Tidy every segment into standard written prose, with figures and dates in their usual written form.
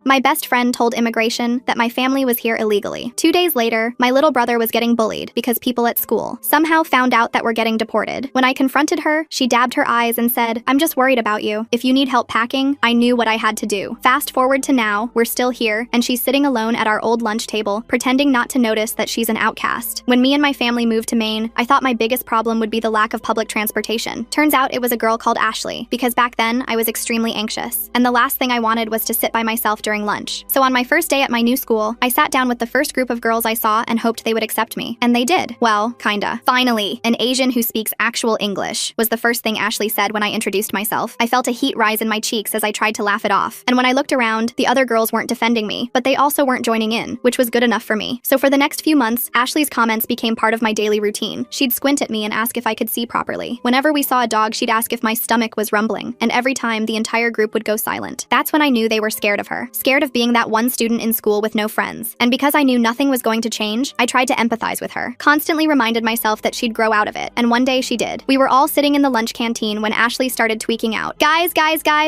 My best friend told immigration that my family was here illegally. 2 days later, my little brother was getting bullied because people at school somehow found out that we're getting deported. When I confronted her, she dabbed her eyes and said, "I'm just worried about you. If you need help packing," I knew what I had to do. Fast forward to now, we're still here, and she's sitting alone at our old lunch table, pretending not to notice that she's an outcast. When me and my family moved to Maine, I thought my biggest problem would be the lack of public transportation. Turns out it was a girl called Ashley, because back then I was extremely anxious, and the last thing I wanted was to sit by myself during lunch. So on my first day at my new school, I sat down with the first group of girls I saw and hoped they would accept me. And they did. Well, kinda. Finally, an Asian who speaks actual English was the first thing Ashley said when I introduced myself. I felt a heat rise in my cheeks as I tried to laugh it off. And when I looked around, the other girls weren't defending me, but they also weren't joining in, which was good enough for me. So for the next few months, Ashley's comments became part of my daily routine. She'd squint at me and ask if I could see properly. Whenever we saw a dog, she'd ask if my stomach was rumbling. And every time, the entire group would go silent. That's when I knew they were scared of her. Scared of being that one student in school with no friends. And because I knew nothing was going to change, I tried to empathize with her. Constantly reminded myself that she'd grow out of it. And one day she did. We were all sitting in the lunch canteen when Ashley started tweaking out. Guys,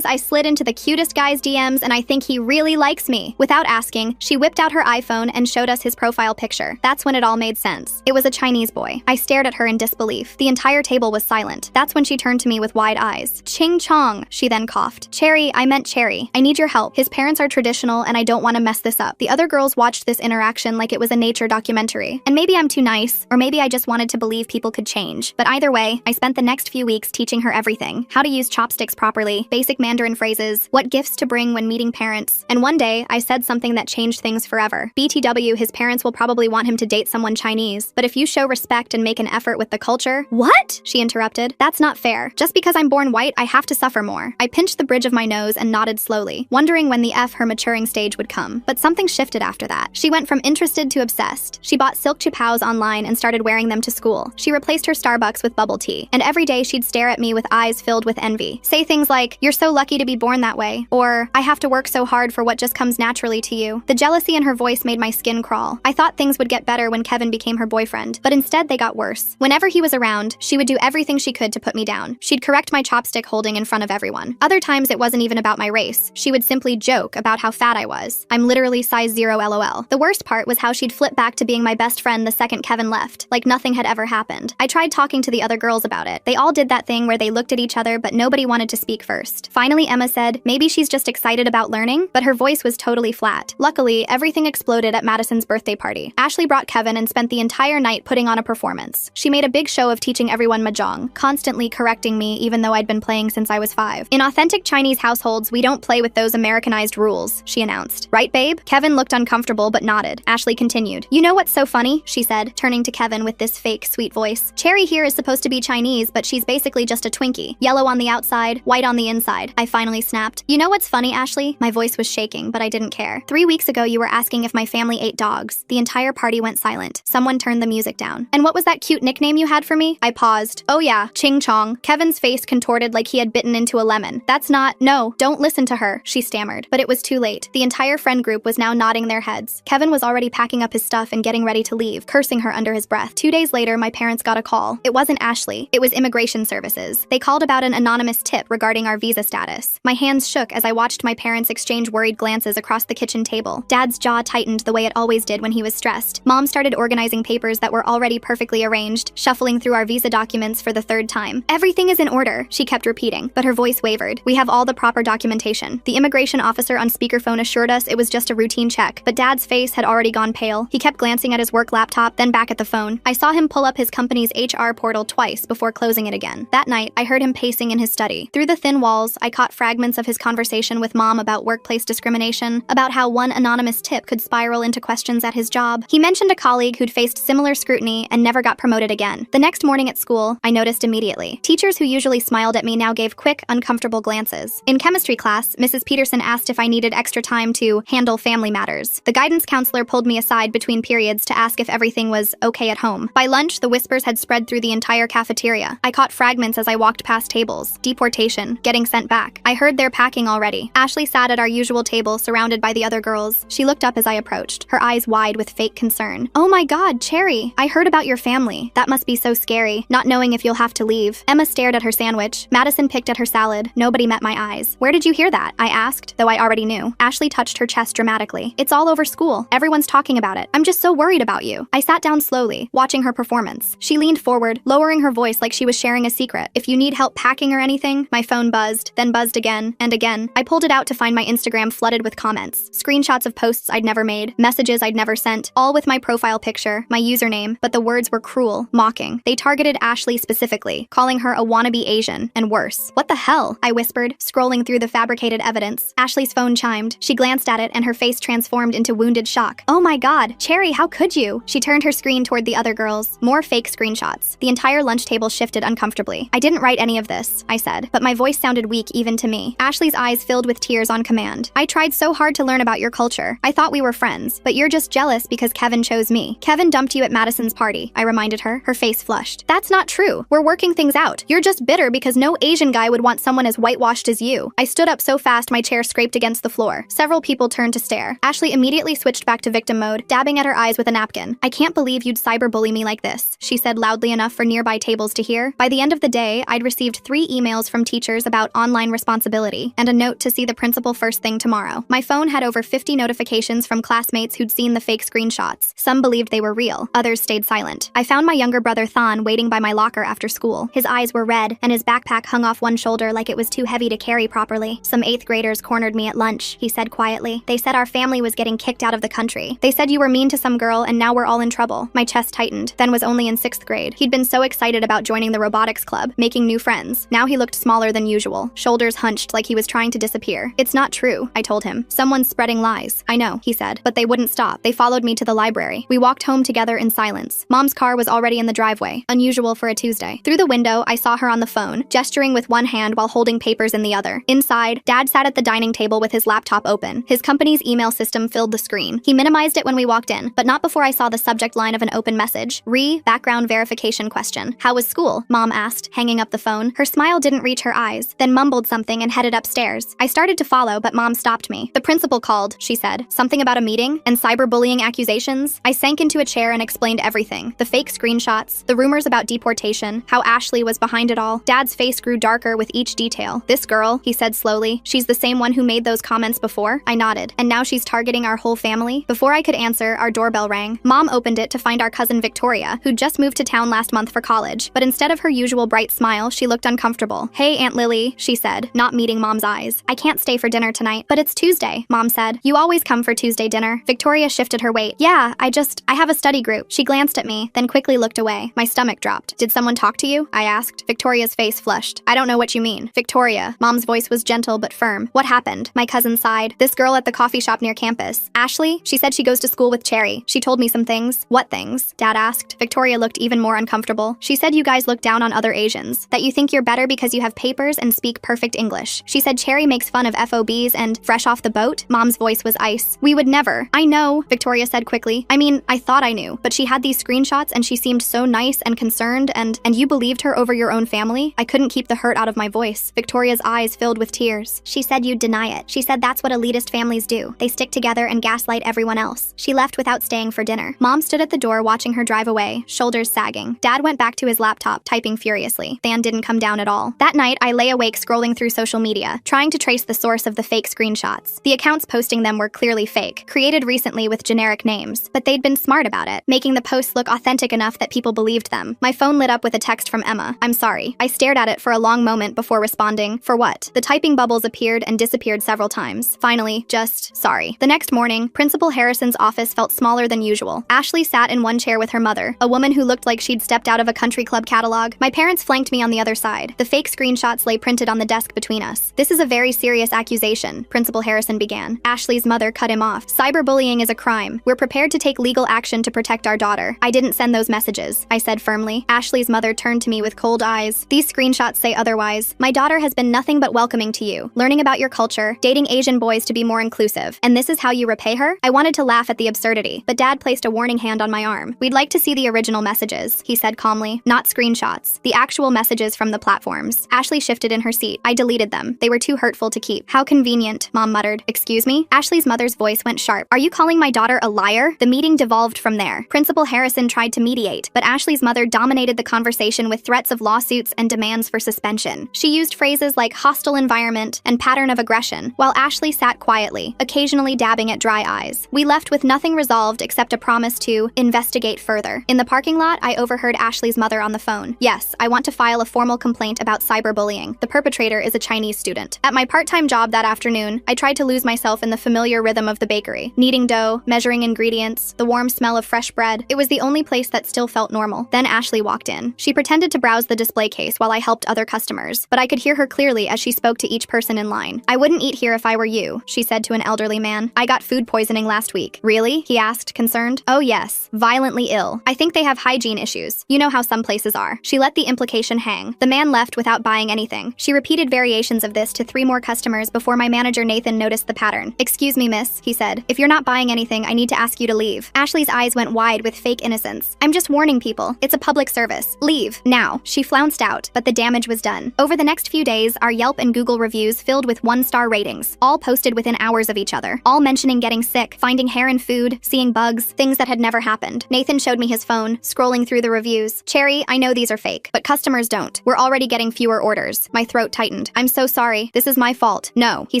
I slid into the cutest guy's DMs and I think he really likes me." Without asking, she whipped out her iPhone and showed us his profile picture. That's when it all made sense. It was a Chinese boy. I stared at her in disbelief. The entire table was silent. That's when she turned to me with wide eyes. "Ching Chong," she then coughed. "Cherry, I meant Cherry. I need your help. His parents are traditional and I don't want to mess this up." The other girls watched this interaction like it was a nature documentary. And maybe I'm too nice, or maybe I just wanted to believe people could change. But either way, I spent the next few weeks teaching her everything. How to use chopsticks properly, basic Mandarin phrases, what gifts to bring when meeting parents. And one day, I said something that changed things forever. "BTW, his parents will probably want him to date someone Chinese, but if you show respect and make an effort with the culture—" "What?" she interrupted. "That's not fair. Just because I'm born white, I have to suffer more." I pinched the bridge of my nose and nodded slowly, wondering when the her maturing stage would come. But something shifted after that. She went from interested to obsessed. She bought silk chupaos online and started wearing them to school. She replaced her Starbucks with bubble tea. And every day she'd stare at me with eyes filled with envy. Say things like, "You're so lucky to be born that way," or "I have to work so hard for what just comes naturally to you." The jealousy in her voice made my skin crawl. I thought things would get better when Kevin became her boyfriend, but instead they got worse. Whenever he was around, she would do everything she could to put me down. She'd correct my chopstick holding in front of everyone. Other times it wasn't even about my race. She would simply joke about how fat I was. "I'm literally size 0 LOL. The worst part was how she'd flip back to being my best friend the second Kevin left, like nothing had ever happened. I tried talking to the other girls about it. They all did that thing where they looked at each other but nobody wanted to speak first. Finally, Emma said, "Maybe she's just excited about learning," but her voice was totally flat. Luckily, everything exploded at Madison's birthday party. Ashley brought Kevin and spent the entire night putting on a performance. She made a big show of teaching everyone mahjong, constantly correcting me even though I'd been playing since I was 5. "In authentic Chinese households, we don't play with those Americanized rules," she announced. "Right, babe?" Kevin looked uncomfortable but nodded. Ashley continued. "You know what's so funny?" she said, turning to Kevin with this fake sweet voice. "Cherry here is supposed to be Chinese, but she's basically just a Twinkie. Yellow on the outside, white on the inside." I finally snapped. "You know what's funny, Ashley?" My voice was shaking, but I didn't care. "3 weeks ago, you were asking if my family ate dogs." The entire party went silent. Someone turned the music down. "And what was that cute nickname you had for me?" I paused. "Oh yeah, Ching Chong." Kevin's face contorted like he had bitten into a lemon. "That's not— No, don't listen to her," she stammered. But it was too late. The entire friend group was now nodding their heads. Kevin was already packing up his stuff and getting ready to leave, cursing her under his breath. 2 days later, my parents got a call. It wasn't Ashley. It was Immigration Services. They called about an anonymous tip regarding our visa status. My hands shook as I watched my parents exchange worried glances across the kitchen table. Dad's jaw tightened the way it always did when he was stressed. Mom started organizing papers that were already perfectly arranged, shuffling through our visa documents for the 3rd time. "Everything is in order," she kept repeating, but her voice wavered. "We have all the proper documentation." The immigration officer on speakerphone assured us it was just a routine check, but Dad's face had already gone pale. He kept glancing at his work laptop, then back at the phone. I saw him pull up his company's HR portal twice before closing it again. That night, I heard him pacing in his study. Through the thin walls, I caught fragments of his conversation with Mom about workplace discrimination, about how one anonymous tip could spiral into questions at his job. He mentioned a colleague who'd faced similar scrutiny and never got promoted again. The next morning at school, I noticed immediately. Teachers who usually smiled at me now gave quick, uncomfortable glances. In chemistry class, Mrs. Peterson asked if I needed extra time to handle family matters. The guidance counselor pulled me aside between periods to ask if everything was okay at home. By lunch, the whispers had spread through the entire cafeteria. I caught fragments as I walked past tables. Deportation, getting sent back. I heard their packing already. Ashley sat at our usual table, surrounded by the other girls. She looked up as I approached, her eyes wide with fake concern. "Oh my God, Cherry! I heard about your family. That must be so scary, not knowing if you'll have to leave." Emma stared at her sandwich. Madison picked at her salad. Nobody met my eyes. "Where did you hear that?" I asked, though I already knew. knew. Ashley touched her chest dramatically. It's all over school. Everyone's talking about it. I'm just so worried about you. I sat down slowly, watching her performance. She leaned forward, lowering her voice like she was sharing a secret. If you need help packing or anything, my phone buzzed, then buzzed again and again. I pulled it out to find my Instagram flooded with comments. Screenshots of posts I'd never made, messages I'd never sent, all with my profile picture, my username, but the words were cruel, mocking. They targeted Ashley specifically, calling her a wannabe Asian, and worse. What the hell? I whispered, scrolling through the fabricated evidence. Ashley's phone chimed. She glanced at it and her face transformed into wounded shock. Oh my god, Cherry, how could you? She turned her screen toward the other girls. More fake screenshots. The entire lunch table shifted uncomfortably. I didn't write any of this, I said, but my voice sounded weak even to me. Ashley's eyes filled with tears on command. I tried so hard to learn about your culture. I thought we were friends, but you're just jealous because Kevin chose me. Kevin dumped you at Madison's party, I reminded her, her face flushed. That's not true. We're working things out. You're just bitter because no Asian guy would want someone as whitewashed as you. I stood up so fast my chair scraped against the floor. Several people turned to stare. Ashley immediately switched back to victim mode, dabbing at her eyes with a napkin. I can't believe you'd cyberbully me like this, she said loudly enough for nearby tables to hear. By the end of the day, I'd received 3 emails from teachers about online responsibility and a note to see the principal first thing tomorrow. My phone had over 50 notifications from classmates who'd seen the fake screenshots. Some believed they were real, others stayed silent. I found my younger brother Thon waiting by my locker after school. His eyes were red, and his backpack hung off one shoulder like it was too heavy to carry properly. Some 8th graders cornered me at lunch, he said quietly. They said our family was getting kicked out of the country. They said you were mean to some girl and now we're all in trouble. My chest tightened. Then was only in 6th grade. He'd been so excited about joining the robotics club, making new friends. Now he looked smaller than usual, shoulders hunched like he was trying to disappear. It's not true, I told him. Someone's spreading lies. I know, he said, but they wouldn't stop. They followed me to the library. We walked home together in silence. Mom's car was already in the driveway, unusual for a Tuesday. Through the window, I saw her on the phone, gesturing with one hand while holding papers in the other. Inside, Dad sat at the dining table with his laptop open. His company's email system filled the screen. He minimized it when we walked in, but not before I saw the subject line of an open message. Background verification question. How was school? Mom asked, hanging up the phone. Her smile didn't reach her eyes, then mumbled something and headed upstairs. I started to follow, but Mom stopped me. The principal called, she said. Something about a meeting and cyberbullying accusations? I sank into a chair and explained everything. The fake screenshots, the rumors about deportation, how Ashley was behind it all. Dad's face grew darker with each detail. This girl, he said slowly, she's the same one who made those comments before? I nodded. And now she's targeting our whole family? Before I could answer, our doorbell rang. Mom opened it to find our cousin Victoria, who'd just moved to town last month for college. But instead of her usual bright smile, she looked uncomfortable. Hey, Aunt Lily, she said, not meeting Mom's eyes. I can't stay for dinner tonight, but it's Tuesday, Mom said. You always come for Tuesday dinner. Victoria shifted her weight. Yeah, I have a study group. She glanced at me, then quickly looked away. My stomach dropped. Did someone talk to you? I asked. Victoria's face flushed. I don't know what you mean. Victoria. Mom's voice was gentle but firm. What happened? My cousin sighed. This girl at the coffee shop near campus. Ashley? She said she goes to school with Cherry. She told me some things. What things? Dad asked. Victoria looked even more uncomfortable. She said you guys look down on other Asians. That you think you're better because you have papers and speak perfect English. She said Cherry makes fun of FOBs and fresh off the boat. Mom's voice was ice. We would never. I know, Victoria said quickly. I mean, I thought I knew, but she had these screenshots and she seemed so nice and concerned and you believed her over your own family? I couldn't keep the hurt out of my voice. Victoria's eyes filled with tears. She said you'd deny it. She said that's what elitist families do. They stick together and gaslight everyone else. She left without staying for dinner. Mom stood at the door watching her drive away, shoulders sagging. Dad went back to his laptop, typing furiously. Than didn't come down at all. That night, I lay awake scrolling through social media, trying to trace the source of the fake screenshots. The accounts posting them were clearly fake, created recently with generic names, but they'd been smart about it, making the posts look authentic enough that people believed them. My phone lit up with a text from Emma. I'm sorry. I stared at it for a long moment before responding. For what? The typing bubbles appeared and disappeared several times. Finally, just sorry. The next morning, Principal Harrison's office felt smaller than usual. Ashley sat in one chair with her mother, a woman who looked like she'd stepped out of a country club catalog. My parents flanked me on the other side. The fake screenshots lay printed on the desk between us. This is a very serious accusation, Principal Harrison began. Ashley's mother cut him off. Cyberbullying is a crime. We're prepared to take legal action to protect our daughter. I didn't send those messages, I said firmly. Ashley's mother turned to me with cold eyes. These screenshots say otherwise. My daughter has been nothing but welcoming to you, learning about your culture, dating Asian boys to be more inclusive. And this is how you repay her? I wanted to laugh at the absurdity, but Dad placed a warning hand on my arm. We'd like to see the original messages, he said calmly, not screenshots. The actual messages from the platforms. Ashley shifted in her seat. I deleted them. They were too hurtful to keep. How convenient, Mom muttered. Excuse me? Ashley's mother's voice went sharp. Are you calling my daughter a liar? The meeting devolved from there. Principal Harrison tried to mediate, but Ashley's mother dominated the conversation with threats of lawsuits and demands for suspension. She used phrases like hostile environment and pattern of aggression, while Ashley Ashley sat quietly, occasionally dabbing at dry eyes. We left with nothing resolved except a promise to investigate further. In the parking lot, I overheard Ashley's mother on the phone. Yes, I want to file a formal complaint about cyberbullying. The perpetrator is a Chinese student. At my part-time job that afternoon, I tried to lose myself in the familiar rhythm of the bakery. Kneading dough, measuring ingredients, the warm smell of fresh bread. It was the only place that still felt normal. Then Ashley walked in. She pretended to browse the display case while I helped other customers, but I could hear her clearly as she spoke to each person in line. I wouldn't eat here if I were you, she said to an elderly man. I got food poisoning last week. Really? He asked, concerned. Oh yes, violently ill. I think they have hygiene issues. You know how some places are. She let the implication hang. The man left without buying anything. She repeated variations of this to 3 more customers before my manager Nathan noticed the pattern. Excuse me, miss, he said. If you're not buying anything, I need to ask you to leave. Ashley's eyes went wide with fake innocence. I'm just warning people. It's a public service. Leave. Now. She flounced out, but the damage was done. Over the next few days, our Yelp and Google reviews filled with 1-star ratings, all posted within hours of each other, all mentioning getting sick, finding hair in food, seeing bugs, things that had never happened. Nathan showed me his phone, scrolling through the reviews. Cherry, I know these are fake, but customers don't. We're already getting fewer orders. My throat tightened. I'm so sorry. This is my fault. No, he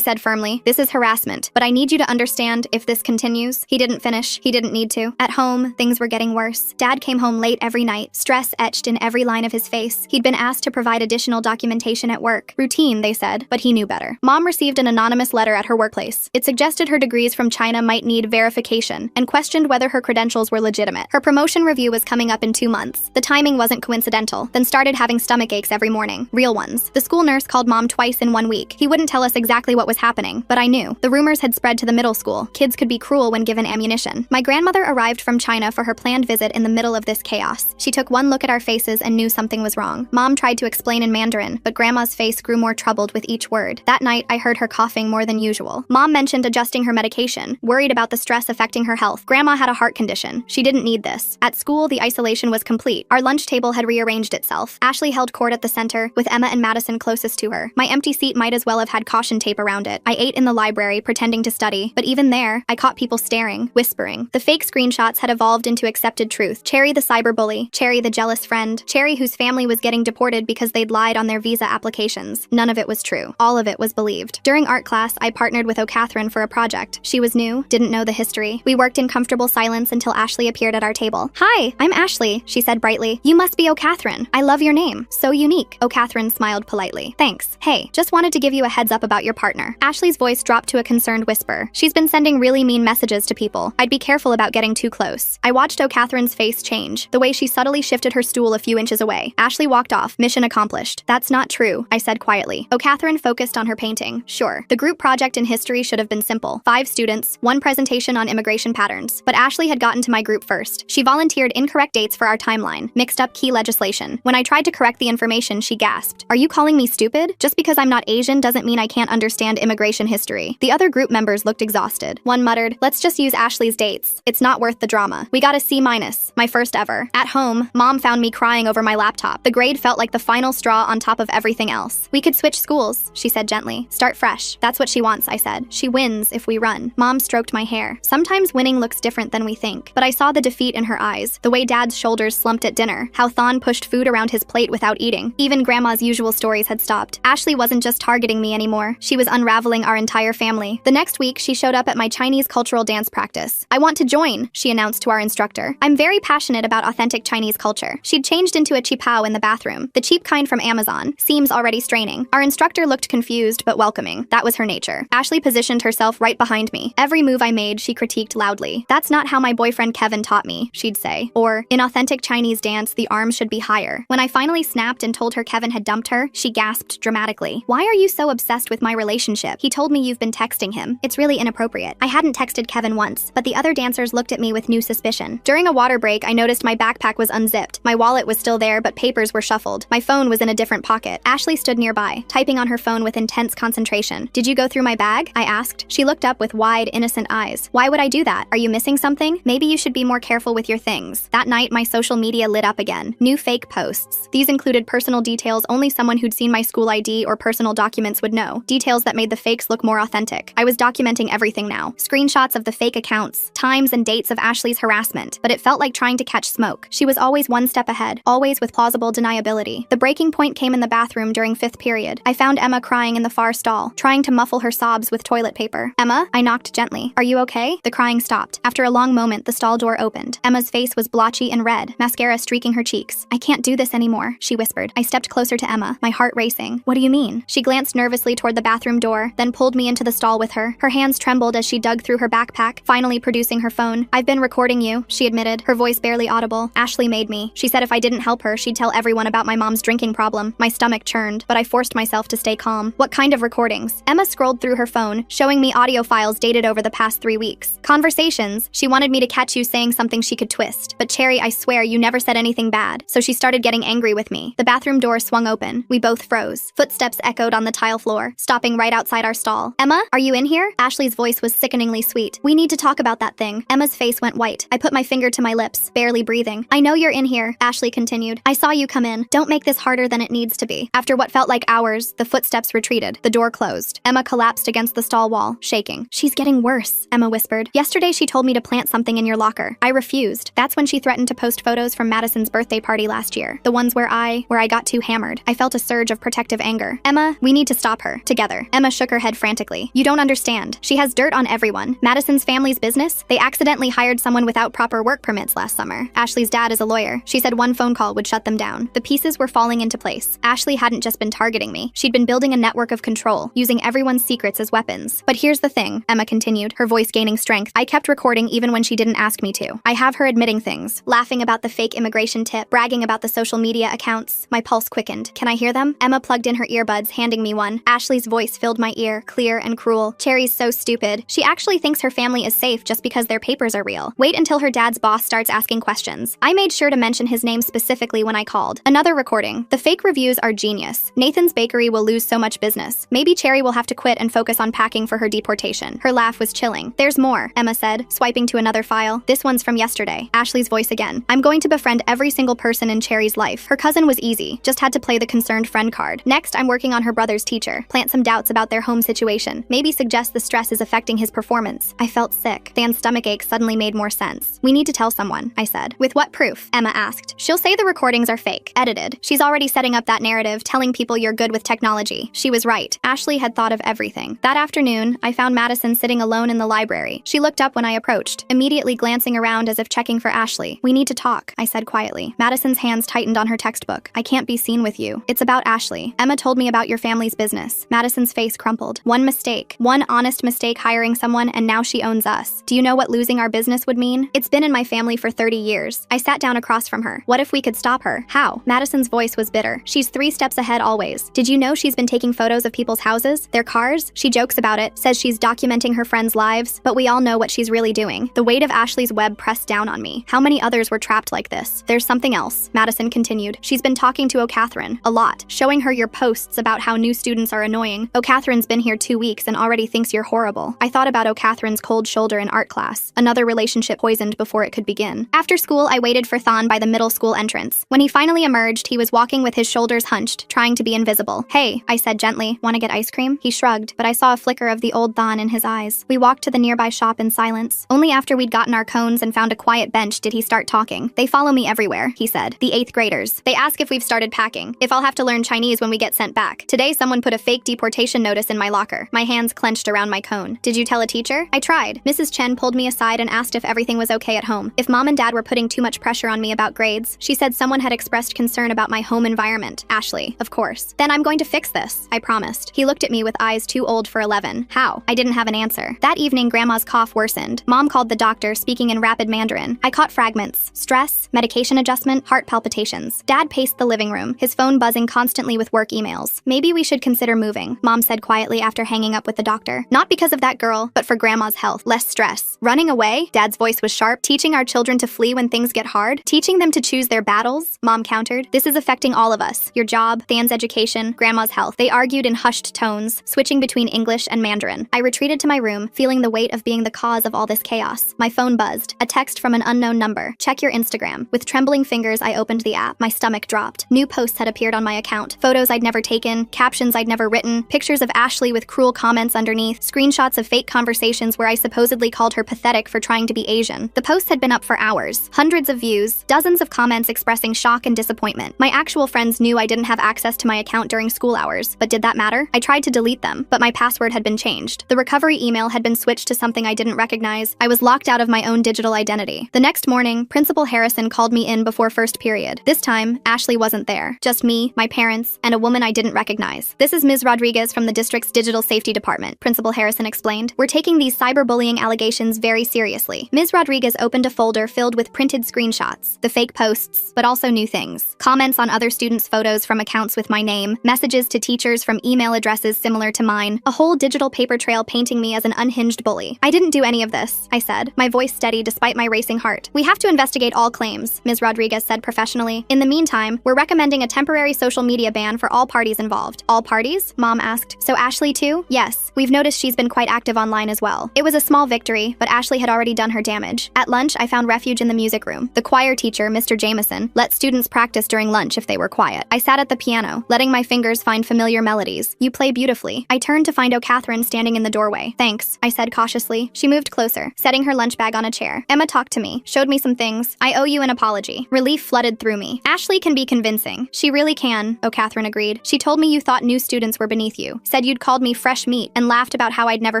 said firmly. This is harassment, but I need you to understand if this continues. He didn't finish. He didn't need to. At home, things were getting worse. Dad came home late every night, stress etched in every line of his face. He'd been asked to provide additional documentation at work. Routine, they said, but he knew better. Mom received an anonymous letter at her workplace. It suggested her degrees from China might need verification and questioned whether her credentials were legitimate. Her promotion review was coming up in 2 months. The timing wasn't coincidental, then started having stomach aches every morning. Real ones. The school nurse called Mom twice in 1 week. He wouldn't tell us exactly what was happening, but I knew. The rumors had spread to the middle school. Kids could be cruel when given ammunition. My grandmother arrived from China for her planned visit in the middle of this chaos. She took one look at our faces and knew something was wrong. Mom tried to explain in Mandarin, but Grandma's face grew more troubled with each word. That night, I heard her coughing more than usual. Mom mentioned adjusting her medication, worried about the stress affecting her health. Grandma had a heart condition. She didn't need this. At school, the isolation was complete. Our lunch table had rearranged itself. Ashley held court at the center, with Emma and Madison closest to her. My empty seat might as well have had caution tape around it. I ate in the library, pretending to study, but even there, I caught people staring, whispering. The fake screenshots had evolved into accepted truth. Cherry the cyberbully, Cherry the jealous friend, Cherry whose family was getting deported because they'd lied on their visa applications. None of it was true. All of it was believed. During art class, I partnered with O'Catherine for a project. She was new, didn't know the history. We worked in comfortable silence until Ashley appeared at our table. Hi, I'm Ashley, she said brightly. You must be O'Catherine. I love your name. So unique. O'Catherine smiled politely. Thanks. Hey, just wanted to give you a heads up about your partner. Ashley's voice dropped to a concerned whisper. She's been sending really mean messages to people. I'd be careful about getting too close. I watched O'Catherine's face change, the way she subtly shifted her stool a few inches away. Ashley walked off, mission accomplished. That's not true, I said quietly. O'Catherine focused on her painting. Sure, the group project in history should have been simple. 5 students, 1 presentation on immigration patterns. But Ashley had gotten to my group first. She volunteered incorrect dates for our timeline, mixed up key legislation. When I tried to correct the information, she gasped. Are you calling me stupid? Just because I'm not Asian doesn't mean I can't understand immigration history. The other group members looked exhausted. One muttered, let's just use Ashley's dates. It's not worth the drama. We got a C-, my first ever. At home, Mom found me crying over my laptop. The grade felt like the final straw on top of everything else. We could switch schools, she said gently. Start fresh. That's what she wants, I said. She wins if we run. Mom stroked my hair. Sometimes winning looks different than we think, but I saw the defeat in her eyes, the way Dad's shoulders slumped at dinner, how Thon pushed food around his plate without eating. Even Grandma's usual stories had stopped. Ashley wasn't just targeting me anymore. She was unraveling our entire family. The next week, she showed up at my Chinese cultural dance practice. I want to join, she announced to our instructor. I'm very passionate about authentic Chinese culture. She'd changed into a qipao in the bathroom, the cheap kind from Amazon, seams already straining. Our instructor looked confused but welcoming. That was her nature. Ashley positioned herself right behind me. Every move I made, she critiqued loudly. That's not how my boyfriend Kevin taught me, she'd say. Or, in authentic Chinese dance, the arms should be higher. When I finally snapped and told her Kevin had dumped her, she gasped dramatically. Why are you so obsessed with my relationship? He told me you've been texting him. It's really inappropriate. I hadn't texted Kevin once, but the other dancers looked at me with new suspicion. During a water break, I noticed my backpack was unzipped. My wallet was still there, but papers were shuffled. My phone was in a different pocket. Ashley stood nearby, typing on her phone with intense concentration. Did you go through my bag? I asked. She looked up with wide, innocent eyes. Why would I do that? Are you missing something? Maybe you should be more careful with your things. That night, my social media lit up again. New fake posts. These included personal details only someone who'd seen my school ID or personal documents would know. Details that made the fakes look more authentic. I was documenting everything now. Screenshots of the fake accounts, times and dates of Ashley's harassment, but it felt like trying to catch smoke. She was always one step ahead, always with plausible deniability. The breaking point came in the bathroom during 5th period. I found Emma crying in the far stall, trying to muffle her sobs with toilet paper. Emma? I knocked gently. Are you okay? The crying stopped. After a long moment, the stall door opened. Emma's face was blotchy and red, mascara streaking her cheeks. I can't do this anymore, she whispered. I stepped closer to Emma, my heart racing. What do you mean? She glanced nervously toward the bathroom door, then pulled me into the stall with her. Her hands trembled as she dug through her backpack, finally producing her phone. I've been recording you, she admitted, her voice barely audible. Ashley made me. She said if I didn't help her, she'd tell everyone about my mom's drinking problem. My stomach churned, but I forced myself to stay calm. What kind of recordings? Emma scrolled through her phone, showing me audio files dated over the past 3 weeks. Conversations. She wanted me to catch you saying something she could twist. But Cherry, I swear you never said anything bad. So she started getting angry with me. The bathroom door swung open. We both froze. Footsteps echoed on the tile floor, stopping right outside our stall. Emma, are you in here? Ashley's voice was sickeningly sweet. We need to talk about that thing. Emma's face went white. I put my finger to my lips, barely breathing. I know you're in here, Ashley continued. I saw you come in. Don't make this harder than it needs to be. After what felt like hours, the footsteps retreated. The door closed. Emma collapsed against the stall wall, shaking. She's getting worse, Emma whispered. Yesterday she told me to plant something in your locker. I refused. That's when she threatened to post photos from Madison's birthday party last year. The ones where I got too hammered. I felt a surge of protective anger. Emma, we need to stop her. Together. Emma shook her head frantically. You don't understand. She has dirt on everyone. Madison's family's business? They accidentally hired someone without proper work permits last summer. Ashley's dad is a lawyer. She said one phone call would shut them down. The pieces were falling into place. Ashley hadn't just been targeting me. She'd been building a network of control, using everyone's secrets as weapons. But here's the thing, Emma continued, her voice gaining strength. I kept recording even when she didn't ask me to. I have her admitting things, laughing about the fake immigration tip, bragging about the social media accounts. My pulse quickened. Can I hear them? Emma plugged in her earbuds, handing me one. Ashley's voice filled my ear, clear and cruel. Cherry's so stupid. She actually thinks her family is safe just because their papers are real. Wait until her dad's boss starts asking questions. I made sure to mention his name specifically when I called. Another recording. The fake reviews are genius. Nathan's Bakery will lose so much business. Maybe Cherry will have to quit and focus on packing for her deportation. Her laugh was chilling. There's more, Emma said, swiping to another file. This one's from yesterday. Ashley's voice again. I'm going to befriend every single person in Cherry's life. Her cousin was easy, just had to play the concerned friend card. Next, I'm working on her brother's teacher. Plant some doubts about their home situation. Maybe suggest the stress is affecting his performance. I felt sick. Dan's stomachache suddenly made more sense. We need to tell someone, I said. With what proof? Emma asked. She'll say the recordings are fake, edited. She's already setting up that narrative, telling people you're good with technology. She was right. Ashley had thought of everything. That afternoon, I found Madison sitting alone in the library. She looked up when I approached, immediately glancing around as if checking for Ashley. We need to talk, I said quietly. Madison's hands tightened on her textbook. I can't be seen with you. It's about Ashley. Emma told me about your family's business. Madison's face crumpled. One mistake. One honest mistake hiring someone, and now she owns us. Do you know what losing our business would mean? It's been in my family for 30 years. I sat down across from her. What if we could stop her? How? Madison's voice was bitter. She's 3 steps ahead always. Did you know she's been taking photos of people's houses? Their cars? She jokes about it, says she's documenting her friends' lives, but we all know what she's really doing. The weight of Ashley's web pressed down on me. How many others were trapped like this? There's something else, Madison continued. She's been talking to O'Catherine a lot, showing her your posts about how new students are annoying. O'Catherine's been here 2 weeks and already thinks you're horrible. I thought about O'Catherine's cold shoulder in art class, another relationship poisoned before it could begin. After school, I waited for Thon by the middle school entrance. When he finally emerged, he was walking with his shoulders hunched, trying to be invisible. Hey, I said gently, want to get ice cream? He shrugged, but I saw a flicker of the old Thon in his eyes. We walked to the nearby shop in silence. Only after we'd gotten our cones and found a quiet bench did he start talking. They follow me everywhere, he said. The 8th graders. They ask if we've started packing, if I'll have to learn Chinese when we get sent back. Today, someone put a fake deportation notice in my locker. My hands clenched around my cone. Did you tell a teacher? I tried. Mrs. Chen pulled me aside and asked if everything was okay at home. If mom and dad were putting too much pressure on me about grades, she said someone had expressed concern about my home environment. Ashley, of course. Then I'm going to fix this, I promised. He looked at me with eyes too old for 11. How? I didn't have an answer. That evening, Grandma's cough worsened. Mom called the doctor, speaking in rapid Mandarin. I caught fragments. Stress, medication adjustment, heart palpitations. Dad paced the living room, his phone buzzing constantly with work emails. Maybe we should consider moving, Mom said quietly after hanging up with the doctor. Not because of that girl, but for Grandma's health. Less stress. Running away? Dad's voice was sharp. Teaching our children to flee when things get hard? Teaching them to choose their battles? Mom countered. This is affecting all of us. Your job, Dan's education, Grandma's health. They argued in hushed tones, switching between English and Mandarin. I retreated to my room, feeling the weight of being the cause of all this chaos. My phone buzzed. A text from an unknown number. Check your Instagram. With trembling fingers, I opened the app. My stomach dropped. New posts had appeared on my account. Photos I'd never taken, captions I'd never written, pictures of Ashley with cruel comments underneath, screenshots of fake conversations where I supposedly called her pathetic for trying to be Asian. The posts had been up for hours. Hundreds of views, dozens of comments expressing shock and disappointment. My actual friends knew I didn't have access to my account during school hours, but did that matter? I tried to delete them, but my password had been changed. The recovery email had been switched to something I didn't recognize. I was locked out of my own digital identity. The next morning, Principal Harrison called me in before first period. This time, Ashley wasn't there. Just me, my parents, and a woman I didn't recognize. "This is Ms. Rodriguez from the district's digital safety department," Principal Harrison explained. "We're taking these cyberbullying allegations very seriously." Ms. Rodriguez opened a folder filled with printed screenshots, the fake posts, but also new things. Comments on other students' photos from accounts with my name, messages to teachers from email addresses similar to mine, a whole digital paper trail painting me as an unhinged bully. "I didn't do any of this," I said, my voice steady despite my racing heart. "We have to investigate all claims," Ms. Rodriguez said professionally. "In the meantime, we're recommending a temporary social media ban for all parties involved." "All parties?" Mom asked. "So Ashley too?" "Yes. We've noticed she's been quite active online as well." It was a small victory, but Ashley had already done her damage. At lunch, I found refuge in the music room. The choir teacher, Mr. Jameson, let students practice during lunch if they were quiet. I sat at the piano, letting my fingers find familiar melodies. "You play beautifully." I turned to find O'Catherine standing in the doorway. "Thanks," I said cautiously. She moved closer, setting her lunch bag on a chair. "Emma talked to me, showed me some things. I owe you an apology." Relief flooded through me. "Ashley can be convincing." "She really can," O'Catherine agreed. "She told me you thought new students were beneath you, said you'd called me fresh meat, and laughed about how I'd never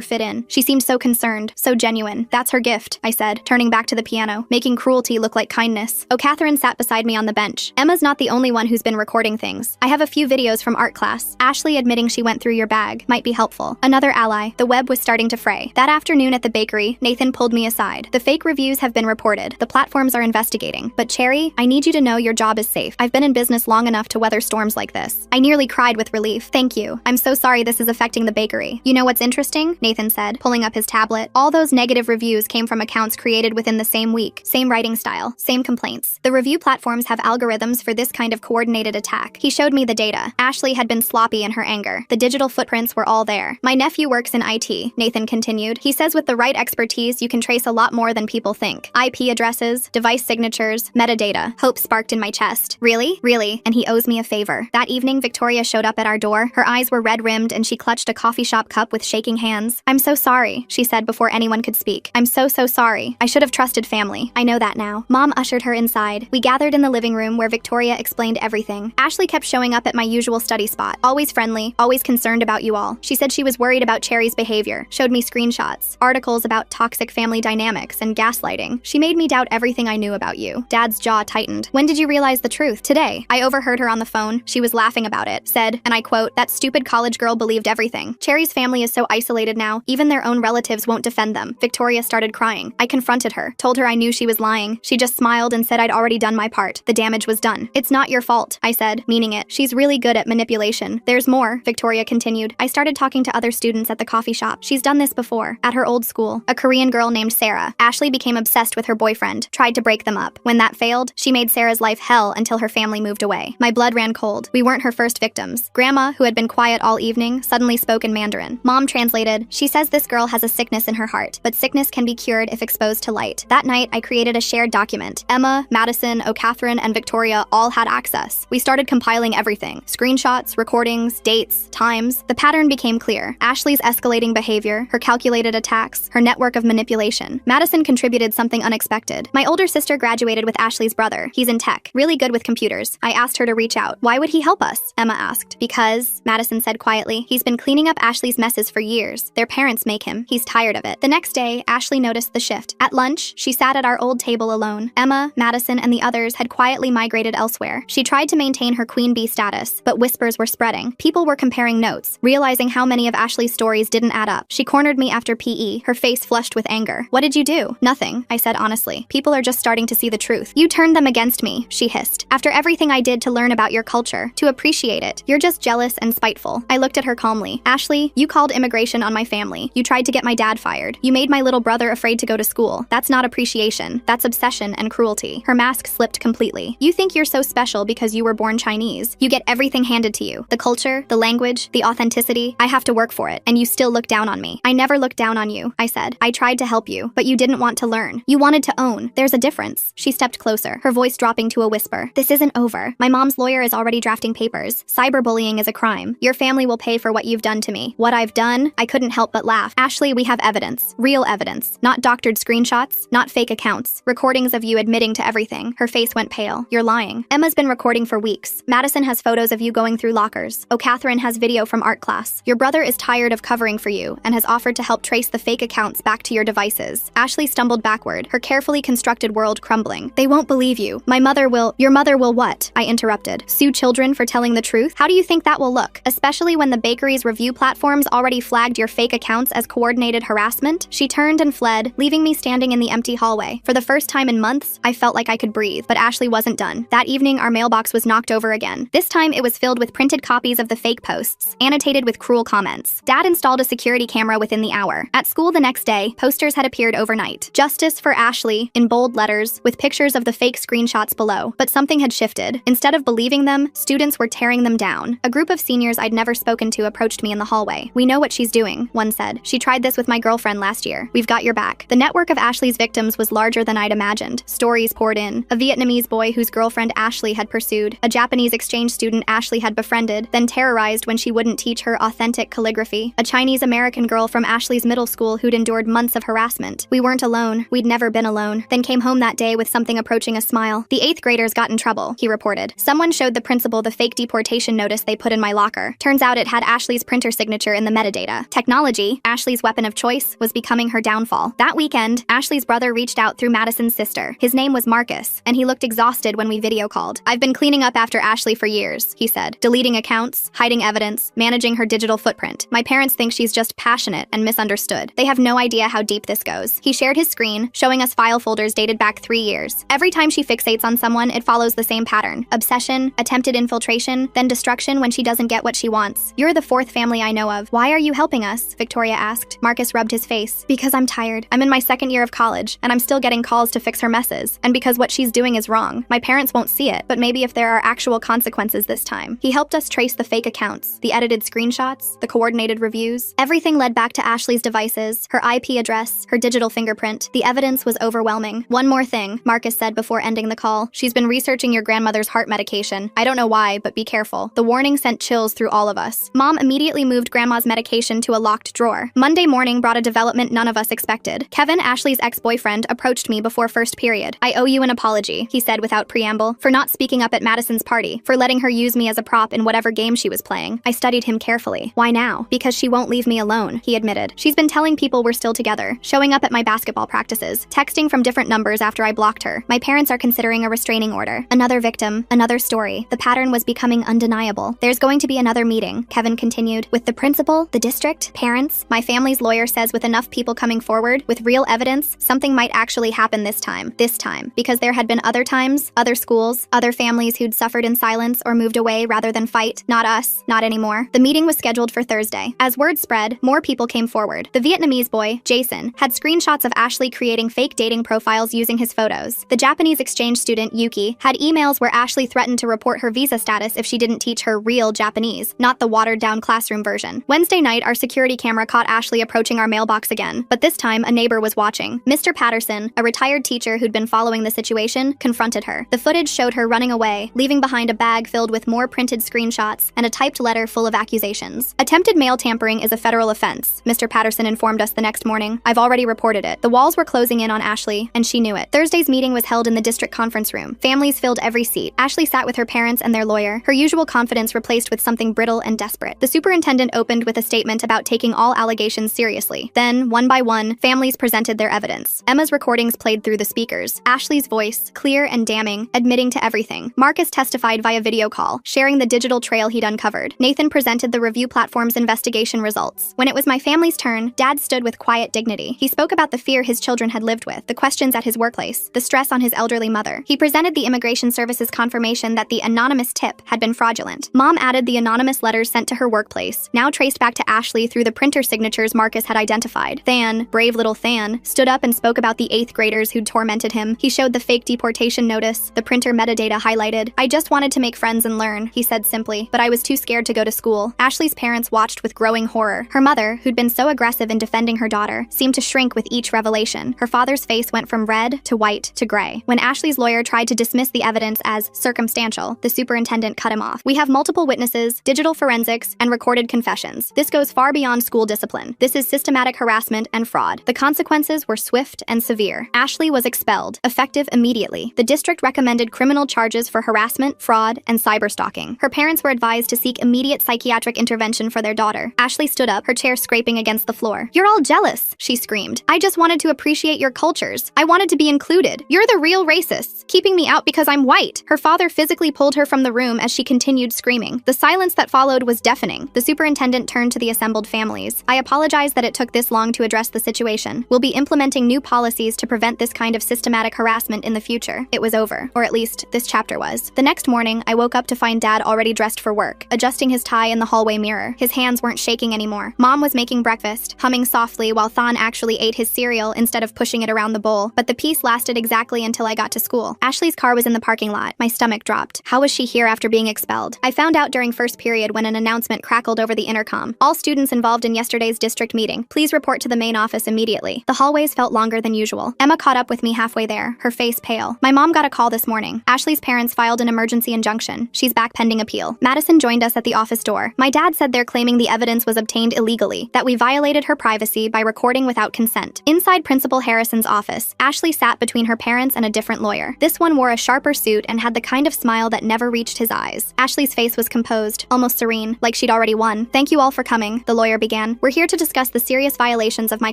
fit in. She seemed so concerned, so genuine. That's her gift," I said, turning back to the piano, making cruelty look like kindness. O'Catherine sat beside me on the bench. "Emma's not the only one who's been recording things. I have a few videos from art class. Ashley admitting she went through your bag might be helpful." Another ally. The web was starting to fray. That afternoon at the bakery, Nathan pulled me aside. "The fake reviews have been reported. The platforms are investigating. But Cherry, I need you to know your job is safe. I've been in business long enough to weather storms like this." I nearly cried with relief. "Thank you. I'm so sorry this is affecting the bakery." "You know what's interesting?" Nathan said, pulling up his tablet. "All those negative reviews came from accounts created within the same week. Same writing style, same complaints. The review platforms have algorithms for this kind of coordinated attack." He showed me the data. Ashley had been sloppy in her anger. The digital footprints were all there. "My nephew works in IT," Nathan continued. "He says with the right expertise, you can trace a lot more than people think. IP addresses, device signatures, metadata." Hope sparked in my chest. "Really? Really? And he owes me a favor." That evening, Victoria showed up at our door. Her eyes were red-rimmed and she clutched a coffee shop cup with shaking hands. "I'm so sorry," she said before anyone could speak. "I'm so sorry. I should have trusted family. I know that now." Mom ushered her inside. We gathered in the living room where Victoria explained everything. Ashley kept showing up at my usual study spot. Always friendly, always concerned about you all. She said she was worried about Cherry's behavior, showed me screenshots, articles about toxic family dynamics and gaslighting. She made me doubt everything I knew about you. Dad's jaw tightened. "When did you realize the truth?" "Today." I overheard her on the phone. She was laughing about it. Said, and I quote, "That stupid college girl believed everything. Cherry's family is so isolated now, even their own relatives won't defend them." Victoria started crying. I confronted her, told her I knew she was lying. She just smiled and said I'd already done my part. The damage was done. "It's not your fault," I said, meaning it. "She's really good at manipulation." "There's more," Victoria continued. "I started talking to other students at the coffee shop. She's done this before. At her old school, a Korean girl named Sarah. Ashley became obsessed with her boyfriend, tried to break them up. When that failed, she made Sarah's life hell until her family moved away. My blood ran cold. We weren't her first victims." Grandma, who had been quiet all evening, suddenly spoke in Mandarin. Mom translated, "She says this girl has a sickness in her heart, but sickness can be cured if exposed to light." That night, I created a shared document. Emma, Madison, O'Catherine, and Victoria all had access. We started compiling everything. Screenshots, recordings, dates, times. The pattern became clear. Ashley's escalating behavior, her calculated attacks, her network of manipulation. Madison contributed something unexpected. My older sister graduated with Ashley's brother. He's in tech, really good with computers. I asked her to reach out. "Why would he help us?" Emma asked. "Because," Madison said quietly, "he's been cleaning up Ashley's messes for years. Their parents make him. He's tired of it." The next day, Ashley noticed the shift. At lunch, she sat at our old table alone. Emma, Madison, and the others had quietly migrated elsewhere. She tried to maintain her queen bee status, but whispers were spreading. People were comparing notes, realizing how many of Ashley's stories didn't add up. She cornered me after PE, her face flushed with anger. "What did you do?" "Nothing," I said honestly. "People are just starting to see the truth." "You turned them against me," she hissed. "After everything I did to learn about your culture, to appreciate it. You're just jealous and spiteful." I looked at her calmly. "Ashley, you called immigration on my family. You tried to get my dad fired. You made my little brother afraid to go to school. That's not appreciation. That's obsession and cruelty." Her mask slipped completely. "You think you're so special because you were born Chinese. You get everything handed to you. The culture, the language, the authenticity. I have to work for it, and you still look down on me." "I never looked down on you," I said. "I tried to help you, but you didn't want to learn. You wanted to own. There's a difference." She stepped closer, her voice dropping to a whisper. "This isn't over. My mom's lawyer is already drafting papers. Cyberbullying is a crime. Your family will pay for what you've done to me." What I've done? I couldn't help but laugh. "Ashley, we have evidence. Real evidence. Not doctored screenshots, not fake accounts. Recordings of you admitting to everything." Her face went pale. "You're lying. Emma's been recording for weeks. Madison has photos of you going through lockers. O'Catherine has video from art class. Marcus, your brother is tired of covering for you and has offered to help trace the fake accounts back to your devices. Ashley stumbled backward, her carefully constructed world crumbling. They won't believe you. Your mother will what? I interrupted. Sue children for telling the truth? How do you think that will look? Especially when the bakery's review platforms already flagged your fake accounts as coordinated harassment? She turned and fled, leaving me standing in the empty hallway. For the first time in months, I felt like I could breathe, but Ashley wasn't done. That evening, our mailbox was knocked over again. This time, it was filled with printed copies of the fake posts, annotated with cruel comments. Dad installed a security camera within the hour. At school the next day, posters had appeared overnight. Justice for Ashley, in bold letters, with pictures of the fake screenshots below. But something had shifted. Instead of believing them, students were tearing them down. A group of seniors I'd never spoken to approached me in the hallway. We know what she's doing, one said. She tried this with my girlfriend last year. We've got your back. The network of Ashley's victims was larger than I'd imagined. Stories poured in. A Vietnamese boy whose girlfriend Ashley had pursued. A Japanese exchange student Ashley had befriended, then terrorized when she wouldn't teach her authentic calligraphy. A Chinese-American girl from Ashley's middle school who'd endured months of harassment. We weren't alone. We'd never been alone. Then came home that day with something approaching a smile. The 8th graders got in trouble, he reported. Someone showed the principal the fake deportation notice they put in my locker. Turns out it had Ashley's printer signature in the metadata. Technology, Ashley's weapon of choice, was becoming her downfall. That weekend, Ashley's brother reached out through Madison's sister. His name was Marcus, and he looked exhausted when we video called. I've been cleaning up after Ashley for years, he said. Deleting accounts, hiding evidence, managing her digital footprint. My parents think she's just passionate and misunderstood. They have no idea how deep this goes. He shared his screen, showing us file folders dated back 3 years. Every time she fixates on someone, it follows the same pattern. Obsession, attempted infiltration, then destruction when she doesn't get what she wants. You're the 4th family I know of. Why are you helping us? Victoria asked. Marcus rubbed his face. Because I'm tired. I'm in my 2nd year of college, and I'm still getting calls to fix her messes. And because what she's doing is wrong. My parents won't see it, but maybe if there are actual consequences this time. He helped us trace the fake accounts, the edited screenshots, the coordinated reviews. Everything led back to Ashley's devices, her IP address, her digital fingerprint. The evidence was overwhelming. One more thing, Marcus said before ending the call. She's been researching your grandmother's heart medication. I don't know why, but be careful. The warning sent chills through all of us. Mom immediately moved Grandma's medication to a locked drawer. Monday morning brought a development none of us expected. Kevin, Ashley's ex-boyfriend, approached me before first period. I owe you an apology, he said without preamble, for not speaking up at Madison's party, for letting her use me as a prop in whatever game she was playing. I studied him carefully. Why now? Because she won't leave me alone, he admitted. She's been telling people we're still together, showing up at my basketball practices, texting from different numbers after I blocked her. My parents are considering a restraining order. Another victim, another story. The pattern was becoming undeniable. There's going to be another meeting, Kevin continued, with the principal, the district, parents. My family's lawyer says with enough people coming forward, with real evidence, something might actually happen this time, because there had been other times, other schools, other families who'd suffered in silence or moved away rather than fight. Not us, not anymore. The meeting was scheduled for Thursday. As word spread, more people came forward. The Vietnamese boy, Jason, had screenshots of Ashley creating fake dating profiles using his photos. The Japanese exchange student, Yuki, had emails where Ashley threatened to report her visa status if she didn't teach her real Japanese, not the watered-down classroom version. Wednesday night, our security camera caught Ashley approaching our mailbox again, but this time, a neighbor was watching. Mr. Patterson, a retired teacher who'd been following the situation, confronted her. The footage showed her running away, leaving behind a bag filled with more printed screenshots and a typed letter full of accusations. Attempted mail tampering is a federal offense, Mr. Patterson informed us the next morning. I've already reported it. The walls were closing in on Ashley, and she knew it. Thursday's meeting was held in the district conference room. Families filled every seat. Ashley sat with her parents and their lawyer, her usual confidence replaced with something brittle and desperate. The superintendent opened with a statement about taking all allegations seriously. Then, one by one, families presented their evidence. Emma's recordings played through the speakers. Ashley's voice, clear and damning, admitting to everything. Marcus testified via video call, sharing the digital trail he'd uncovered. Nathan presented the review platform's investigation results. When it was my family's turn, Dad stood with quiet dignity. He spoke about the fear his children had lived with, the questions at his workplace, the stress on his elderly mother. He presented the Immigration Service's confirmation that the anonymous tip had been fraudulent. Mom added the anonymous letters sent to her workplace, now traced back to Ashley through the printer signatures Marcus had identified. Than, brave little Than, stood up and spoke about the 8th graders who'd tormented him. He showed the fake deportation notice, the printer metadata highlighted. I just wanted to make friends and learn, he said simply, but I was too scared to go to school. Ashley's parents watched with growing horror. Her mother, who'd been so aggressive in defending her daughter, seemed to shrink with each revelation. Her father's face went from red to white to gray. When Ashley's lawyer tried to dismiss the evidence as circumstantial, the superintendent cut him off. We have multiple witnesses, digital forensics, and recorded confessions. This goes far beyond school discipline. This is systematic harassment and fraud. The consequences were swift and severe. Ashley was expelled, effective immediately. The district recommended criminal charges for harassment, fraud, and cyberstalking. Her parents were advised to seek immediate psychiatric intervention intervention for their daughter. Ashley stood up, her chair scraping against the floor. "You're all jealous," she screamed. "I just wanted to appreciate your cultures. I wanted to be included. You're the real racists, keeping me out because I'm white." Her father physically pulled her from the room as she continued screaming. The silence that followed was deafening. The superintendent turned to the assembled families. "I apologize that it took this long to address the situation. We'll be implementing new policies to prevent this kind of systematic harassment in the future." It was over, or at least this chapter was. The next morning, I woke up to find Dad already dressed for work, adjusting his tie in the hallway mirror. His hands weren't shaking anymore. Mom was making breakfast, humming softly while Thon actually ate his cereal instead of pushing it around the bowl, but the peace lasted exactly until I got to school. Ashley's car was in the parking lot. My stomach dropped. How was she here after being expelled? I found out during first period when an announcement crackled over the intercom. "All students involved in yesterday's district meeting, please report to the main office immediately." The hallways felt longer than usual. Emma caught up with me halfway there, her face pale. "My mom got a call this morning. Ashley's parents filed an emergency injunction. She's back pending appeal." Madison joined us at the office door. "My dad said they're claiming the evidence was obtained illegally, that we violated her privacy by recording without consent." Inside Principal Harrison's office, Ashley sat between her parents and a different lawyer. This one wore a sharper suit and had the kind of smile that never reached his eyes. Ashley's face was composed, almost serene, like she'd already won. "Thank you all for coming," the lawyer began. "We're here to discuss the serious violations of my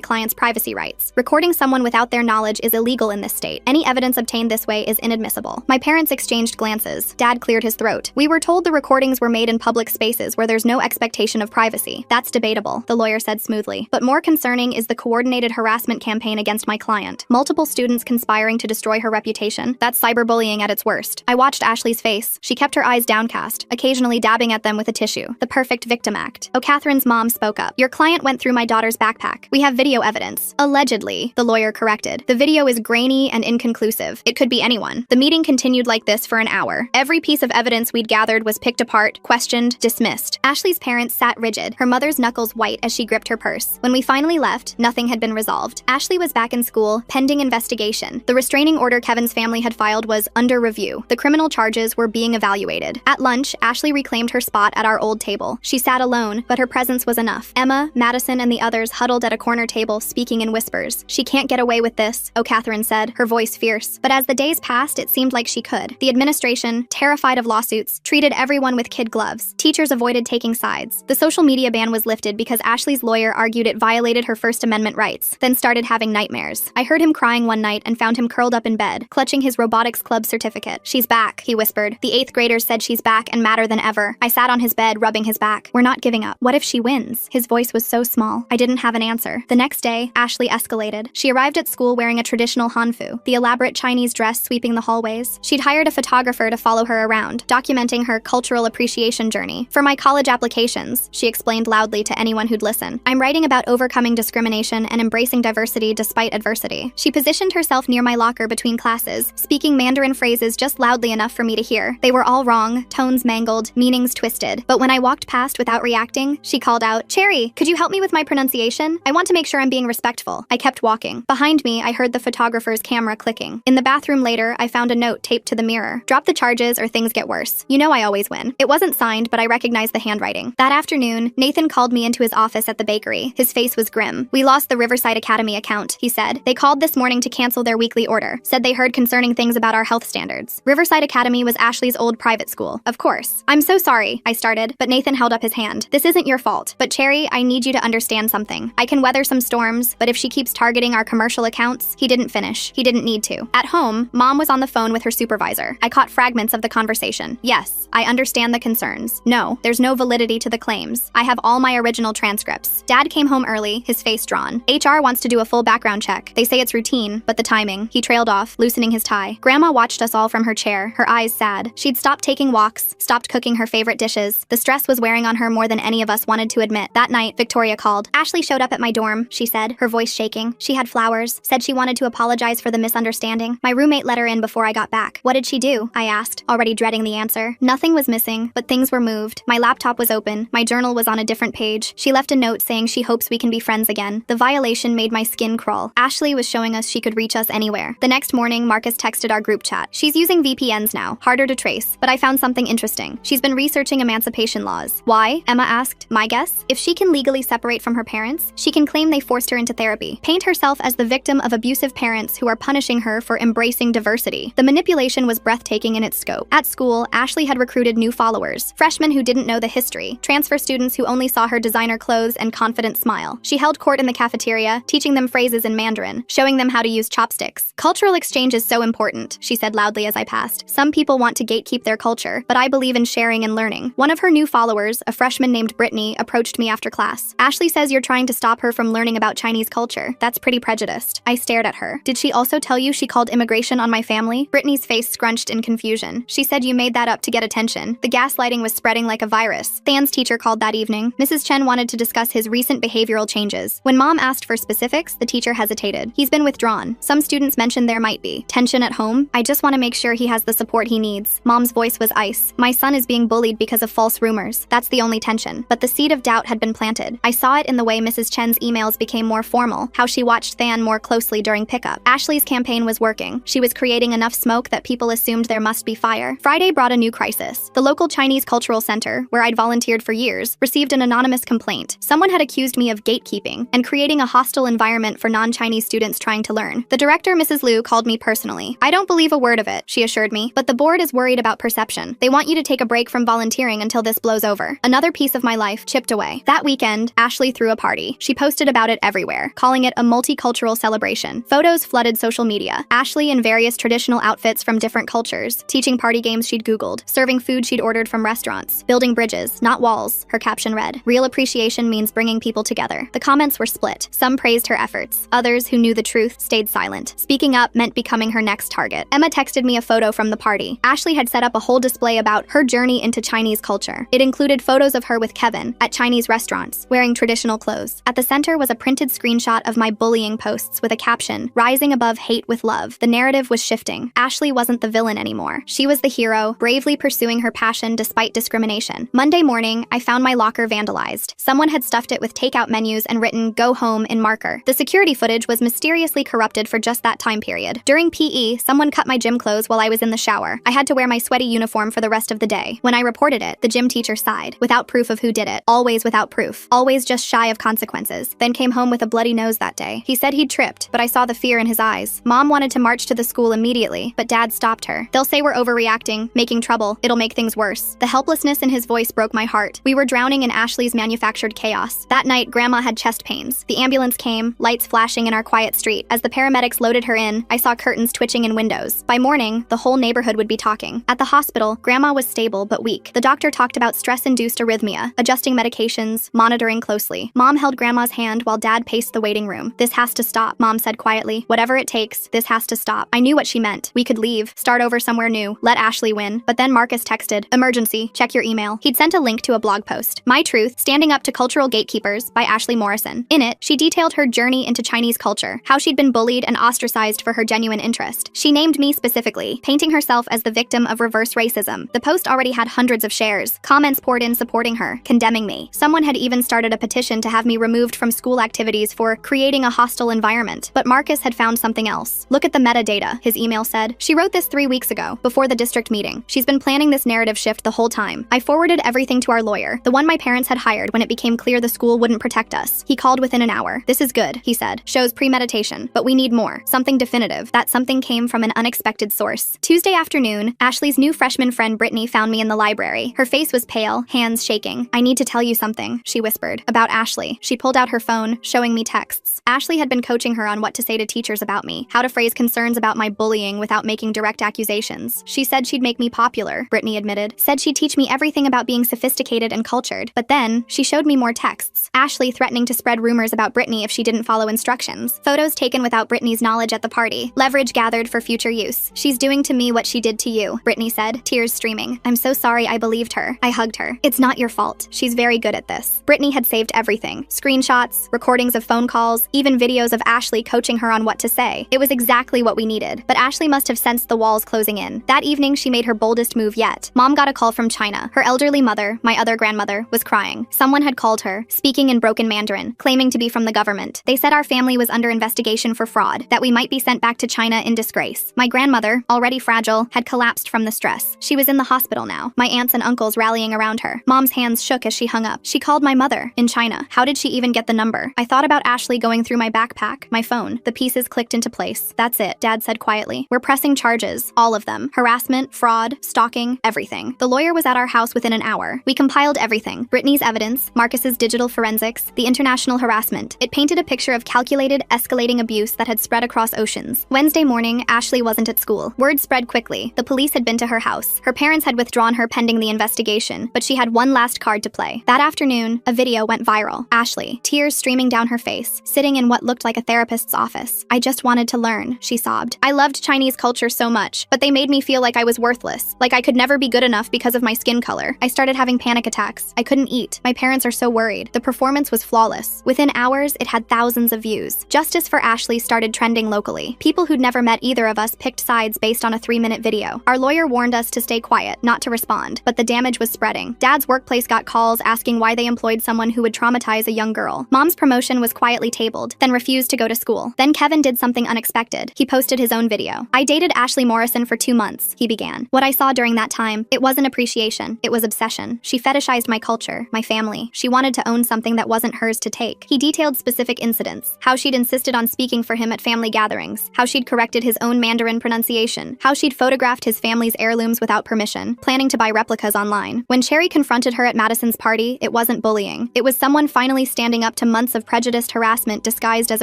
client's privacy rights. Recording someone without their knowledge is illegal in this state. Any evidence obtained this way is inadmissible." My parents exchanged glances. Dad cleared his throat. "We were told the recordings were made in public spaces where there's no expectation of privacy." "That's debatable," the lawyer said smoothly. "But more concerning is the coordinated harassment campaign against my client. Multiple students conspiring to destroy her reputation. That's cyberbullying at its worst." I watched Ashley's face. She kept her eyes downcast, occasionally dabbing at them with a tissue. The perfect victim act. O'Catherine's mom spoke up. "Your client went through my daughter's backpack. We have video evidence." "Allegedly," the lawyer corrected. "The video is grainy and inconclusive. It could be anyone." The meeting continued like this for an hour. Every piece of evidence we'd gathered was picked apart, questioned, dismissed. Ashley's parents sat rigid, her mother's knuckles white as she gripped her purse. When we finally left, nothing had been resolved. Ashley was back in school, pending investigation. The restraining order Kevin's family had filed was under review. The criminal charges were being evaluated. At lunch, Ashley reclaimed her spot at our old table. She sat alone, but her presence was enough. Emma, Madison, and the others huddled at a corner table, speaking in whispers. "She can't get away with this," O'Catherine said, her voice fierce. But as the days passed, it seemed like she could. The administration, terrified of lawsuits, treated everyone with kid gloves. Teachers avoided taking sides. The social media ban was lifted because Ashley's lawyer argued it violated her First Amendment rights, then started having nightmares. I heard him crying one night and found him curled up in bed, clutching his robotics club certificate. "She's back," he whispered. "The 8th graders said she's back and madder than ever." I sat on his bed, rubbing his back. "We're not giving up. What if she wins?" His voice was so small. I didn't have an answer. The next day, Ashley escalated. She arrived at school wearing a traditional hanfu, the elaborate Chinese dress sweeping the hallways. She'd hired a photographer to follow her around, documenting her cultural appreciation journey. "For my college applications," she explained loudly to anyone who'd listen, "I'm writing about overcoming discrimination and embracing diversity despite adversity." She positioned herself near my locker between classes, speaking Mandarin phrases just loudly enough for me to hear. They were all wrong, tones mangled, meanings twisted. But when I walked past without reacting, she called out, "Cherry, could you help me with my pronunciation? I want to make sure I'm being respectful." I kept walking. Behind me, I heard the photographer's camera clicking. In the bathroom later, I found a note taped to the mirror. "Drop the charges or things get worse. You know I always win." It wasn't signed, but I recognized the handwriting. That afternoon, Nathan called me into his office at the bakery. His face was grim. "We lost the Riverside Academy account," he said. "They called this morning to cancel their weekly order. Said they heard concerning things about our health standards." Riverside Academy was Ashley's old private school. Of course. "I'm so sorry," I started, but Nathan held up his hand. "This isn't your fault. But Cherry, I need you to understand something. I can weather some storms, but if she keeps targeting our commercial accounts," he didn't finish. He didn't need to. At home, Mom was on the phone with her supervisor. I caught fragments of the conversation. "Yes, I understand the concerns. No, there's no validity to the claims. I have all my original transcripts." Dad came home early, his face drawn. "HR wants to do a full background check. They say it's routine, but the timing." He trailed off, loosening his tie. Grandma watched us all from her chair, her eyes sad. She'd stopped taking walks, stopped cooking her favorite dishes. The stress was wearing on her more than any of us wanted to admit. That night, Victoria called. "Ashley showed up at my dorm," she said, her voice shaking. "She had flowers, said she wanted to apologize for the misunderstanding. My roommate let her in before I got back." "What did she do?" I asked, already dreading the answer. "Nothing was missing, but things were moved. My laptop was open. My journal was on a different page. She left a note saying she hopes we can be friends again." The violation made my skin crawl. Ashley was showing us she could reach us anywhere. The next morning, Marcus texted our group chat. "She's using VPNs now, harder to trace, but I found something interesting. She's been researching emancipation laws." "Why?" Emma asked. "My guess? If she can legally separate from her parents, she can claim they forced her into therapy, paint herself as the victim of abusive parents who are punishing her for embracing diversity." The manipulation was breathtaking in its scope. At school, Ashley had recruited new followers, freshmen who didn't know the history, transfer students who only saw her designer clothes and confident smile. She held court in the cafeteria, teaching them phrases in Mandarin, showing them how to use chopsticks. Cultural exchange is so important, she said loudly as I passed. Some people want to gatekeep their culture, but I believe in sharing and learning. One of her new followers, a freshman named Brittany, approached me after class. Ashley says you're trying to stop her from learning about Chinese culture. That's pretty prejudiced. I stared at her. Did she also tell you she called immigration on my family? Brittany's face scrunched in confusion. She said you made that up to get attention. The gaslighting was spreading like a virus. Than's teacher called that evening. Mrs. Chen wanted to discuss his recent behavioral changes. When Mom asked for specifics, the teacher hesitated. He's been withdrawn. Some students mentioned there might be tension at home. I just want to make sure he has the support he needs. Mom's voice was ice. My son is being bullied because of false rumors. That's the only tension. But the seed of doubt had been planted. I saw it in the way Mrs. Chen's emails became more formal, how she watched Than more closely during pickup. Ashley's campaign was working. She was creating enough smoke that people assumed there must be fire. Friday brought a new crisis. The local Chinese Cultural Center, where I'd volunteered for years, received an anonymous complaint. Someone had accused me of gatekeeping and creating a hostile environment for non-Chinese students trying to learn. The director, Mrs. Liu, called me personally. I don't believe a word of it, she assured me, but the board is worried about perception. They want you to take a break from volunteering until this blows over. Another piece of my life chipped away. That weekend, Ashley threw a party. She posted about it everywhere, calling it a multicultural celebration. Photos flooded social media. Ashley in various traditional outfits from different cultures, teaching party games she'd Googled, serving food she'd ordered from restaurants, building bridges, not walls, her caption read. Real appreciation means bringing people together. The comments were split. Some praised her efforts. Others, who knew the truth, stayed silent. Speaking up meant becoming her next target. Emma texted me a photo from the party. Ashley had set up a whole display about her journey into Chinese culture. It included photos of her with Kevin at Chinese restaurants, wearing traditional clothes. At the center was a printed screenshot of my bullying posts with a caption, "Rising above hate with love." The narrative was shifting. Ashley wasn't the villain anymore. She was the hero, bravely pursuing her passion despite discrimination. Monday morning, I found my locker vandalized. Someone had stuffed it with takeout menus and written "Go home" in marker. The security footage was mysteriously corrupted for just that time period. During PE, someone cut my gym clothes while I was in the shower. I had to wear my sweaty uniform for the rest of the day. When I reported it, the gym teacher sighed, without proof of who did it. Always without proof. Always just shy of consequences. Then came home with a bloody nose that day. He said he'd tripped, but I saw the fear in his eyes. Mom wanted to march to the school immediately, but Dad stopped her. They'll say we're overreacting, making trouble. It'll make things worse. The helplessness in his voice broke my heart. We were drowning in Ashley's manufactured chaos. That night, Grandma had chest pains. The ambulance came, lights flashing in our quiet street. As the paramedics loaded her in, I saw curtains twitching in windows. By morning, the whole neighborhood would be talking. At the hospital, Grandma was stable but weak. The doctor talked about stress-induced arrhythmia, adjusting medications, monitoring closely. Mom held Grandma's hand while Dad paced the waiting room. "This has to stop," Mom said quietly. "Whatever it takes, this has to stop." I knew what she meant. We could leave, start over somewhere new, let Ashley win. But then Marcus texted, "Emergency, check your email." He'd sent a link to a blog post. My Truth, Standing Up to Cultural Gatekeepers by Ashley Morrison. In it, she detailed her journey into Chinese culture, how she'd been bullied and ostracized for her genuine interest. She named me specifically, painting herself as the victim of reverse racism. The post already had hundreds of shares. Comments poured in supporting her, condemning me. Someone had even started a petition to have me removed from school activities for creating a hostile environment. But Marcus had found something else. "Look at the metadata," his email said. "She wrote this 3 weeks ago, before the district meeting. She's been planning this narrative shift the whole time." I forwarded everything to our lawyer, the one my parents had hired when it became clear the school wouldn't protect us. He called within an hour. "This is good," he said. "Shows premeditation, but we need more. Something definitive." That something came from an unexpected source. Tuesday afternoon, Ashley's new freshman friend Brittany found me in the library. Her face was pale, hands shaking. "I need to tell you something," she whispered. "About Ashley." She pulled out her phone, showing me texts. Ashley had been coaching her on what to say to teachers about me, how to phrase concerns about my bullying without making direct accusations. She said she'd make me popular, Brittany admitted. Said she'd teach me everything about being sophisticated and cultured. But then, she showed me more texts. Ashley threatening to spread rumors about Brittany if she didn't follow instructions. Photos taken without Brittany's knowledge at the party. Leverage gathered for future use. "She's doing to me what she did to you," Brittany said, tears streaming. "I'm so sorry I believed her." I hugged her. "It's not your fault. She's very good at this." Brittany had saved everything. Screenshots, recordings of phone calls, even videos of Ashley coaching her on what to say. It was exactly what we needed. But Ashley must have sensed the walls closing in. That evening, she made her boldest move yet. Mom got a call from China. Her elderly mother, my other grandmother, was crying. Someone had called her, speaking in broken Mandarin, claiming to be from the government. They said our family was under investigation for fraud, that we might be sent back to China in disgrace. My grandmother, already fragile, had collapsed from the stress. She was in the hospital now, my aunts and uncles rallying around her. Mom's hands shook as she hung up. She called my mother, in China. How did she even get the number? I thought about Ashley going through my backpack, my phone. The pieces clicked into place. "That's it," Dad said quietly. "We're pressing charges, all of them. Harassment, fraud, stalking, everything." The lawyer was at our house within an hour. We compiled everything: Brittany's evidence, Marcus's digital forensics, the international harassment. It painted a picture of calculated, escalating abuse that had spread across oceans. Wednesday morning, Ashley wasn't at school. Word spread quickly. The police had been to her house. Her parents had withdrawn her pending the investigation, but she had one last card to play. That afternoon, a video went viral. Ashley, tears streaming down her face, sitting in what looked like a therapist's office. "I just wanted to learn," she sobbed. "I loved Chinese culture so much, but they made me feel like I was worthless, like I could never be good enough because of my skin color. I started having panic attacks. I couldn't eat. My parents are so worried." The performance was flawless. Within hours, it had thousands of views. Justice for Ashley started trending locally. People who'd never met either of us picked sides based on a 3-minute video. Our lawyer warned us to stay quiet, not to respond, but the damage was spreading. Dad's workplace got calls asking why they employed someone who would traumatize a young girl. Mom's promotion was quietly tabled, then refused to go to school. Then Kevin did something unexpected. He posted his own video. "I dated Ashley Morrison for 2 months," he began. "What I saw during that time, it wasn't appreciation, it was obsession. She fetishized my culture, my family. She wanted to own something that wasn't hers to take." He detailed specific incidents: how she'd insisted on speaking for him at family gatherings, how she'd corrected his own Mandarin pronunciation, how she'd photographed his family's heirlooms without permission, planning to buy replicas online. When Cherry confronted her at Madison's party, it wasn't bullying. It was someone finally standing up to months of prejudiced harassment disguised as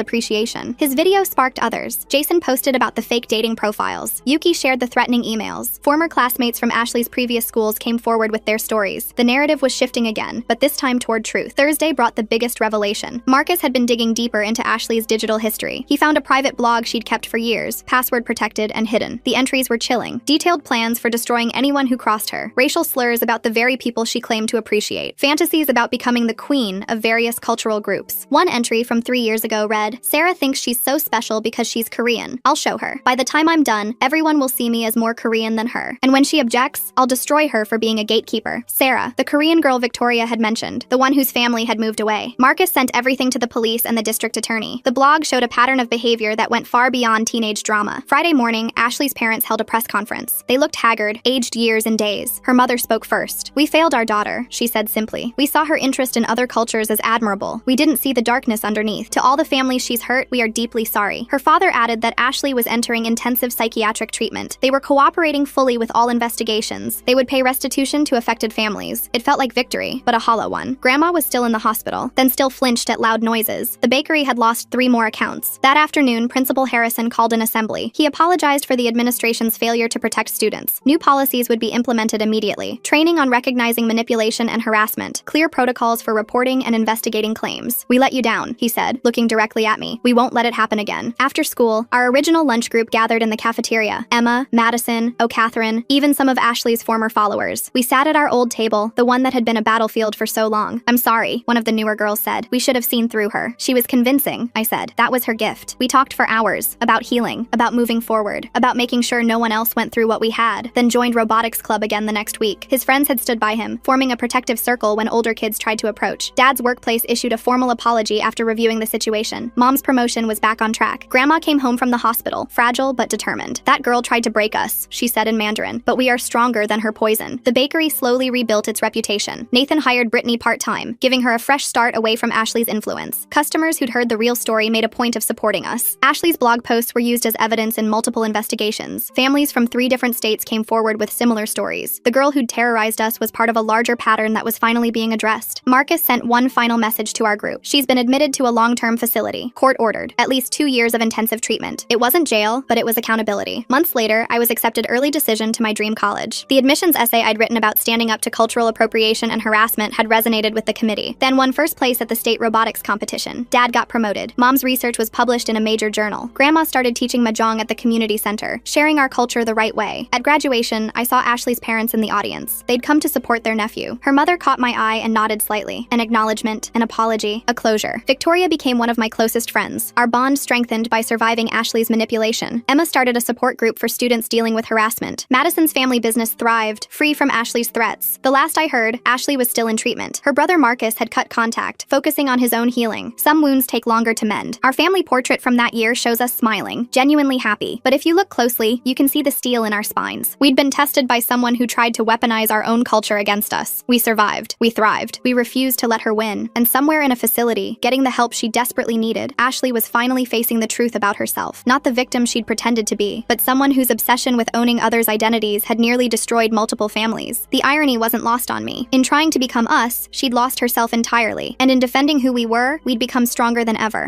appreciation. His video sparked others. Jason posted about the fake dating profiles. Yuki shared the threatening emails. Former classmates from Ashley's previous schools came forward with their stories. The narrative was shifting again, but this time toward truth. Thursday brought the biggest revelation. Marcus had been digging deeper into Ashley's digital history. He found a private blog she'd kept for years, password protected and hidden. The entries were chilling. Detailed plans for destroying anyone who crossed her. Racial slurs about the very people she claimed to appreciate. Fantasies about becoming the queen of various cultural groups. One entry from 3 years ago read, "Sarah thinks she's so special because she's Korean. I'll show her. By the time I'm done, everyone will see me as more Korean than her. And when she objects, I'll destroy her for being a gatekeeper." Sarah, the Korean girl Victoria had mentioned, the one whose family had moved away. Marcus sent everything to the police and the district attorney. The blog showed a pattern of behavior that went far beyond teenage drama. Friday morning, Ashley's parents held a press conference. They looked haggard, aged years and days. Her mother spoke first. "We failed our daughter," she said simply. "We saw her interest in other cultures as admirable. We didn't see the darkness underneath. To all the families she's hurt, we are deeply sorry." Her father added that Ashley was entering intensive psychiatric treatment. They were cooperating fully with all investigations. They would pay restitution to affected families. It felt like victory, but a hollow one. Grandma was still in the hospital, then still flinched at loud noises. The bakery had lost 3 more accounts. That afternoon, Principal Harrison called an assembly. He apologized for the administration's failure to protect students. New policies would be implemented immediately. Training on recognizing manipulation and harassment. Clear protocols for reporting and investigating claims. "We let you down," he said, looking directly at me. "We won't let it happen again." After school, our original lunch group gathered in the cafeteria. Emma, Madison, O'Catherine, even some of Ashley's former followers. We sat at our old table, the one that had been a battlefield for so long. "I'm sorry," one of the newer girls said. "We should have seen through her. She was convincing," I said. "That was her gift." We talked for hours about healing, about moving forward, about making sure no one else went through what we had, then joined robotics club again the next week. His friends had stood by him, forming a protective circle when older kids tried to approach. Dad's workplace issued a formal apology after reviewing the situation. Mom's promotion was back on track. Grandma came home from the hospital, fragile but determined. "That girl tried to break us," she said in Mandarin, "but we are stronger than her poison." The bakery slowly rebuilt its reputation. Nathan hired Brittany part-time, giving her a fresh start away from Ashley's influence. Customers who'd heard the real story made a point of supporting us. Ashley's blog posts were used as evidence in multiple investigations. Families from 3 different states came forward with similar stories. The girl who'd terrorized us was part of a larger pattern that was finally being addressed. Marcus sent one final message to our group. "She's been admitted to a long-term facility. Court ordered. At least 2 years of intensive treatment. It wasn't jail, but it was accountability." Months later, I was accepted early decision to my dream college. The admissions essay I'd written about standing up to cultural appropriation and harassment had resonated with the committee. Then won first place at the state robotics competition. Dad got promoted. Mom's research was published in a major journal. Grandma started teaching Mahjong at the community center, sharing our culture the right way. At graduation, I saw Ashley's parents in the audience. They'd come to support their nephew. Her mother caught my eye and nodded slightly. An acknowledgement, an apology, a closure. Victoria became one of my closest friends. Our bond strengthened by surviving Ashley's manipulation. Emma started a support group for students dealing with harassment. Madison's family business thrived, free from Ashley's threats. The last I heard, Ashley was still in treatment. Her brother Marcus had cut contact, focusing on his own healing. Some wounds take longer to mend. Our family portrait from that year shows us smiling, genuinely happy. But if you look closely, you can see the steel in our spines. We'd been tested by someone who tried to weaponize our own culture against us. We survived. We thrived. We refused to let her win. And somewhere in a facility, getting the help she desperately needed, Ashley was finally facing the truth about herself. Not the victim she'd pretended to be, but someone whose obsession with owning others' identities had nearly destroyed multiple families. The irony wasn't lost on on me. In trying to become us, she'd lost herself entirely, and in defending who we were, we'd become stronger than ever.